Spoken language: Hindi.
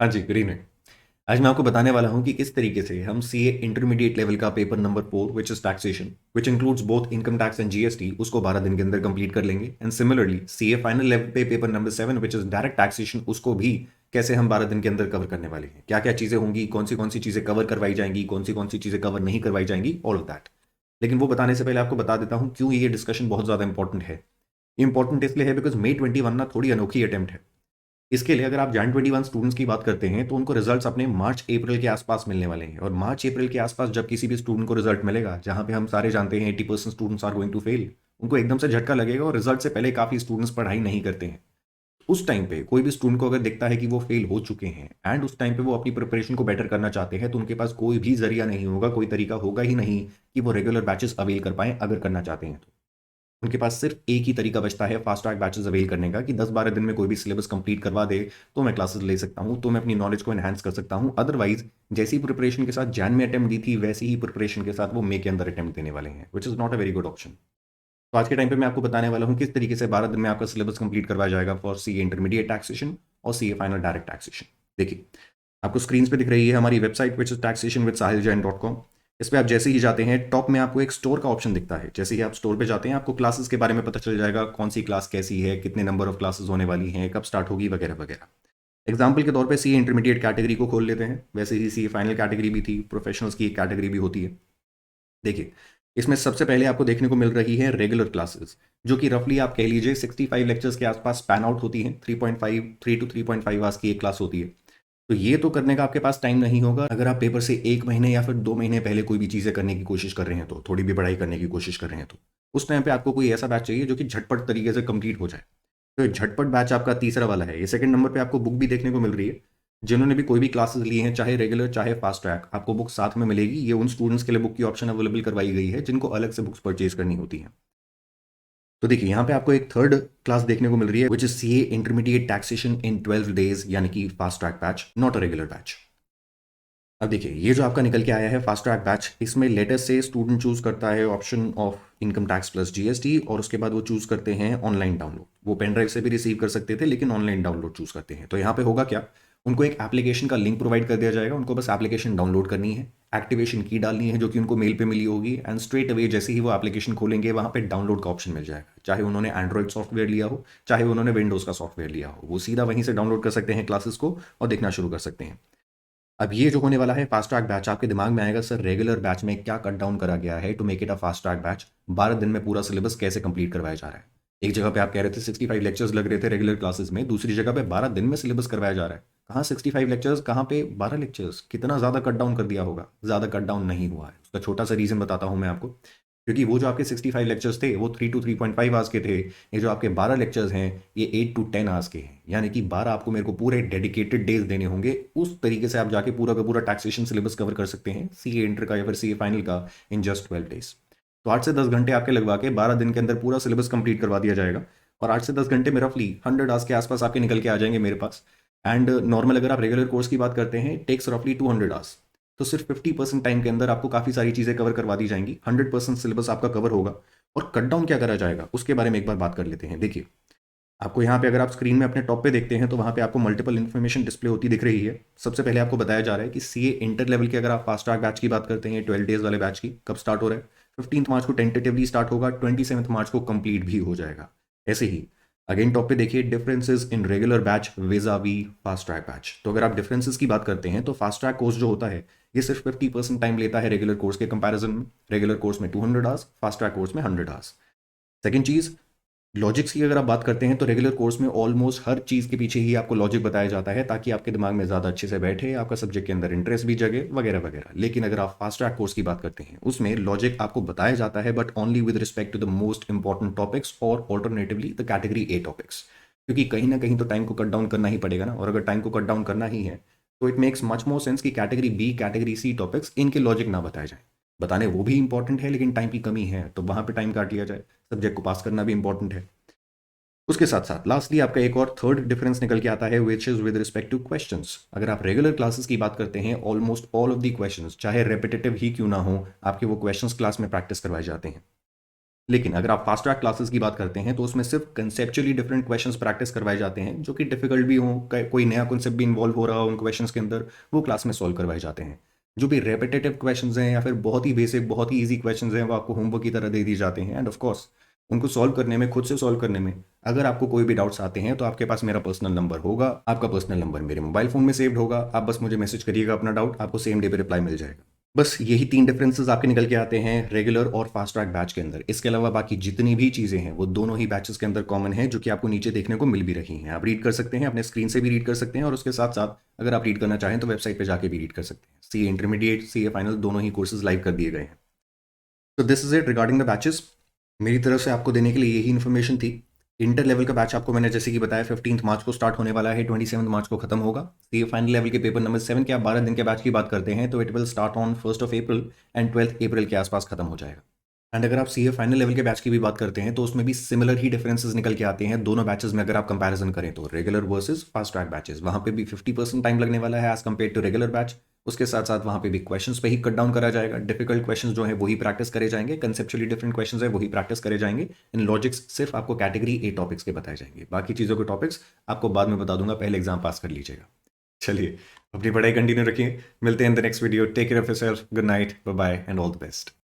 हाँ जी, गुड इवनिंग। आज मैं आपको बताने वाला हूँ कि किस तरीके से हम सीए इंटरमीडिएट लेवल का paper number 4 which is taxation which includes both income tax and GST उसको 12 दिन के अंदर कंप्लीट कर लेंगे। And similarly CA final level पे paper number 7 which is direct taxation उसको भी कैसे हम 12 दिन के अंदर कवर करने वाले हैं, क्या क्या चीज़ें होंगी, कौन सी चीज़ें कवर करवाई जाएंगी, कौन सी चीज़ें कवर नहीं करवाई जाएंगी, ऑल ऑफ दैट। लेकिन वो बताने से पहले आपको बता देता हूँ क्यों ये डिस्कशन बहुत ज़्यादा इंपॉर्टेंट है। इंपॉर्टेंट इसलिए है बिकॉज May 21 ना थोड़ी अनोखी अटेम्प्ट है। इसके लिए अगर आप जैन 21 स्टूडेंट्स की बात करते हैं तो उनको रिजल्ट्स अपने मार्च अप्रैल के आसपास मिलने वाले हैं। और मार्च अप्रैल के आसपास जब किसी भी स्टूडेंट को रिजल्ट मिलेगा जहां पे हम सारे जानते हैं 80% students are going to fail, उनको एकदम से झटका लगेगा और रिजल्ट से पहले काफ़ी स्टूडेंट्स पढ़ाई नहीं करते हैं। उस टाइम पे कोई भी स्टूडेंट को अगर दिखता है कि वो फेल हो चुके हैं एंड उस टाइम पे वो अपनी प्रिपरेशन को बेटर करना चाहते हैं तो उनके पास कोई भी जरिया नहीं होगा, कोई तरीका होगा ही नहीं कि वो रेगुलर बैचेस अवेल कर पाएं अगर करना चाहते हैं तो। उनके पास सिर्फ एक ही तरीका बचता है फास्ट ट्रैक बैचेस अवेल करने का कि 10-12 दिन में कोई भी सिलेबस कंप्लीट करवा दे तो मैं क्लासेस ले सकता हूं, तो मैं अपनी नॉलेज को एनहांस कर सकता हूं। अदरवाइज जैसी प्रिपरेशन के साथ जैन में अटेम्प्ट दी थी वैसी ही प्रिपरेशन के साथ वो मे के अंदर अटेम्प्ट देने वाले हैं, which is not a very good option. तो आज के टाइम पे मैं आपको बताने वाला हूँ किस तरीके से 12 दिन में आपका सिलेबस कंप्लीट करवाया जाएगा फॉर सी इंटरमीडिएट टैक्सेशन और सी फाइनल डायरेक्ट टैक्सेशन। देखिए, आपको स्क्रीन पे दिख रही है हमारी website which is taxation with sahiljain.com। इस पे आप जैसे ही जाते हैं टॉप में आपको एक स्टोर का ऑप्शन दिखता है। जैसे ही आप स्टोर पे जाते हैं आपको क्लासेस के बारे में पता चल जाएगा, कौन सी क्लास कैसी है, कितने नंबर ऑफ क्लासेस होने वाली हैं, कब स्टार्ट होगी, वगैरह वगैरह। एग्जाम्पल के तौर पे सी इंटरमीडिएट कैटेगरी को खोल लेते हैं। वैसे ही सी फाइनल कैटेगरी भी थी, प्रोफेशनल्स की एक कैटेगरी भी होती है। देखिए, इसमें सबसे पहले आपको देखने को मिल रही है रेगुलर क्लासेस, जो कि रफली आप कह लीजिए 65 लेक्चर्स के आसपास पैन आउट होती हैं। 3 आवर्स की एक क्लास होती है। तो ये तो करने का आपके पास टाइम नहीं होगा अगर आप पेपर से 1 महीने या फिर 2 महीने पहले कोई भी चीज़ें करने की कोशिश कर रहे हैं, तो थोड़ी भी पढ़ाई करने की कोशिश कर रहे हैं तो उस टाइम पे आपको कोई ऐसा बैच चाहिए जो कि झटपट तरीके से कंप्लीट हो जाए। तो ये झटपट बैच आपका तीसरा वाला है। ये सेकंड नंबर पे आपको बुक भी देखने को मिल रही है। जिन्होंने भी कोई भी क्लासेस ली हैं, चाहे रेगुलर चाहे फास्ट ट्रैक, आपको बुक साथ में मिलेगी। ये उन स्टूडेंट्स के लिए बुक की ऑप्शन अवेलेबल करवाई गई है जिनको अलग से बुक्स परचेज करनी होती है। तो देखिए, यहाँ पे आपको एक थर्ड क्लास देखने को मिल रही है which is CA intermediate taxation in 12 days, यानी कि fast track batch, not a regular batch. अब देखिए, ये जो आपका निकल के आया है फास्ट ट्रैक बैच, इसमें लेटेस्ट से स्टूडेंट चूज करता है option of income tax plus GST और उसके बाद वो चूज करते हैं ऑनलाइन डाउनलोड। वो पेन ड्राइव से भी रिसीव कर सकते थे लेकिन ऑनलाइन डाउनलोड चूज करते हैं। तो यहाँ पे होगा क्या, उनको एक एप्लीकेशन का लिंक प्रोवाइड कर दिया जाएगा। उनको बस एप्लीकेशन डाउनलोड करनी है, एक्टिवेशन की डालनी है जो कि उनको मेल पे मिली होगी, एंड स्ट्रेट अवे जैसे ही वो एप्लीकेशन खोलेंगे वहाँ पे डाउनलोड का ऑप्शन मिल जाएगा। चाहे उन्होंने एंड्रॉइड सॉफ्टवेयर लिया हो, चाहे उन्होंने विंडोज़ का सॉफ्टवेयर लिया हो, वो सीधा वहीं से डाउनलोड कर सकते हैं क्लासेस को और देखना शुरू कर सकते हैं। अब ये जो होने वाला है फास्ट ट्रैक बैच, आपके दिमाग में आएगा सर रेगुलर बैच में क्या कट डाउन करा गया है to make it a fast track batch, 12 दिन में पूरा सिलेबस कैसे कंप्लीट करवाया जा रहा है। एक जगह पे आप कह रहे थे 65 लेक्चर्स लग रहे थे रेगुलर क्लासेस में, दूसरी जगह पे 12 दिन में सिलेबस करवाया जा रहा है। कहाँ 65 लेक्चर्स, कहाँ पे 12 लेक्चर्स, कितना ज़्यादा कट डाउन कर दिया होगा। ज़्यादा कट डाउन नहीं हुआ है। उसका छोटा सा रीज़न बताता हूँ मैं आपको। क्योंकि वो जो आपके 65 लेक्चर्स थे वो 3 to 3.5 आवर्स के थे। ये जो आपके 12 लेक्चर्स हैं ये 8 to 10 आवर्स के हैं, यानी कि 12 आपको मेरे को पूरे डेडिकेटेड डेज देने होंगे। उस तरीके से आप जाके पूरा का पूरा टैक्सेशन सिलेबस कवर कर सकते हैं सीए इंटर का या फिर सीए फाइनल का इन जस्ट 12 डेज। तो 8 से 10 घंटे आपके लगवा के 12 दिन के अंदर पूरा सिलेबस कंप्लीट करवा दिया जाएगा। और 8 से 10 घंटे में रफली 100 आवर्स के आसपास आपके निकल के आ जाएंगे मेरे पास। एंड नॉर्मल अगर आप रेगुलर कोर्स की बात करते हैं टेक्स रफली 200 आवर्स। तो सिर्फ 50% टाइम के अंदर आपको काफ़ी सारी चीज़ें कवर करवा दी जाएंगी, 100% सिलेबस आपका कवर होगा। और कट डाउन क्या करा जाएगा उसके बारे में एक बार बात कर लेते हैं। देखिए, आपको यहाँ पे अगर आप स्क्रीन में अपने टॉप पे देखते हैं तो वहाँ पे आपको मल्टीपल इन्फॉर्मेशन डिस्प्ले होती दिख रही है। सबसे पहले आपको बताया जा रहा है कि सीए इंटर लेवल के अगर आप फास्ट ट्रैक बैच की बात करते हैं 12 डेज वाले बैच की, कब स्टार्ट हो रहा है। 15 मार्च को टेंटेटिवली स्टार्ट होगा, 27 मार्च को कंप्लीट भी हो जाएगा। ऐसे ही अगेन टॉप पे देखिए differences in regular batch vis a vis fast track batch. तो अगर आप डिफरेंसेस की बात करते हैं तो फास्ट ट्रैक कोर्स जो होता है ये सिर्फ 50% टाइम लेता है रेगुलर कोर्स के कंपैरिजन में। रेगुलर कोर्स में 200 आवर्स, फास्ट ट्रैक कोर्स में 100 आवर्स। सेकेंड चीज़, लॉजिक्स की अगर आप बात करते हैं तो रेगुलर कोर्स में ऑलमोस्ट हर चीज़ के पीछे ही आपको लॉजिक बताया जाता है ताकि आपके दिमाग में ज़्यादा अच्छे से बैठे, आपका सब्जेक्ट के अंदर इंटरेस्ट भी जगे, वगैरह वगैरह। लेकिन अगर आप फास्ट ट्रैक कोर्स की बात करते हैं उसमें लॉजिक आपको बताया जाता है but only with respect to the most important topics और alternatively the category A topics. क्योंकि कहीं ना कहीं तो टाइम को कट डाउन करना ही पड़ेगा ना, और अगर टाइम को कट डाउन करना ही है तो it makes much more sense कि category B category C topics इनके लॉजिक ना बताए जाए। बताने वो भी इंपॉर्टेंट है लेकिन टाइम की कमी है तो वहाँ पे टाइम काट लिया जाए। सब्जेक्ट को पास करना भी इंपॉर्टेंट है। उसके साथ साथ लास्टली आपका एक और थर्ड डिफरेंस निकल के आता है which is with respect two questions. अगर आप रेगुलर क्लासेस की बात करते हैं almost all of the questions चाहे रेपिटेटिव ही क्यों ना हो आपके वो क्वेश्चंस क्लास में प्रैक्टिस करवाए जाते हैं। लेकिन अगर आप फास्ट ट्रैक क्लासेस की बात करते हैं तो उसमें सिर्फ कंसेप्चुअली डिफरेंट क्वेश्चंस प्रैक्टिस करवाए जाते हैं जो कि डिफिकल्ट भी हों, कोई नया कॉन्सेप्ट भी इन्वॉल्व हो रहा हो उन क्वेश्चंस के अंदर, वो क्लास में सॉल्व करवाए जाते हैं। जो भी रेपिटेटिव क्वेश्चंस हैं या फिर बहुत ही बेसिक बहुत ही ईजी क्वेश्चंस हैं वो आपको होमवर्क की तरह दे दिए जाते हैं। एंड ऑफ कोर्स उनको सॉल्व करने में, खुद से सॉल्व करने में, अगर आपको कोई भी डाउट्स आते हैं तो आपके पास मेरा पर्सनल नंबर होगा, आपका पर्सनल नंबर मेरे मोबाइल फ़ोन में सेव्ड होगा, आप बस मुझे मैसेज करिएगा अपना डाउट, आपको सेम डे पे रिप्लाई मिल जाएगा। बस यही 3 डिफरेंसेस आपके निकल के आते हैं रेगुलर और फास्ट ट्रैक बैच के अंदर। इसके अलावा बाकी जितनी भी चीज़ें हैं वो दोनों ही बैचेस के अंदर कॉमन है, जो कि आपको नीचे देखने को मिल भी रही हैं। आप रीड कर सकते हैं, अपने स्क्रीन से भी रीड कर सकते हैं, और उसके साथ-साथ अगर आप रीड करना चाहें तो वेबसाइट पे जाके भी रीड कर सकते हैं। सीए इंटरमीडिएट, सीए फाइनल दोनों ही कोर्सेज़ लाइव कर दिए गए हैं। तो this is it regarding the batches. मेरी तरफ से आपको देने के लिए यही इन्फॉर्मेशन थी। इंटर लेवल का बैच आपको मैंने जैसे कि बताया 15 मार्च को स्टार्ट होने वाला है, 27 मार्च को खत्म होगा। सीए फाइनल लेवल के पेपर नंबर 7 के आप 12 दिन के बैच की बात करते हैं तो it will start on 1st of April and 12th अप्रैल के आसपास खत्म हो जाएगा। एंड अगर आप सीए फाइनल लेवल के बैच की भी बात करते हैं तो उसमें भी सिमिलर ही डिफरेंसेस निकल के आते हैं दोनों बैचेस में। अगर आप कंपैरिजन करें तो regular versus fast track batches, वहाँ पे भी 50% टाइम लगने वाला है as compare to regular batch. उसके साथ साथ वहाँ पे भी क्वेश्चंस पे ही कट डाउन करा जाएगा। डिफिकल्ट क्वेश्चंस जो है वही प्रैक्टिस करे जाएंगे, कंसेप्चुअली डिफरेंट क्वेश्चंस है वही प्रैक्टिस करे जाएंगे। इन लॉजिक्स सिर्फ आपको कैटेगरी ए टॉपिक्स के बताए जाएंगे, बाकी चीज़ों के टॉपिक्स आपको बाद में बता दूंगा, पहले एग्जाम पास कर लीजिएगा। चलिए अपनी पढ़ाई कंटिन्यू रखिए, मिलते हैं in the next video. Take care of yourself, good night, bye bye and all the best.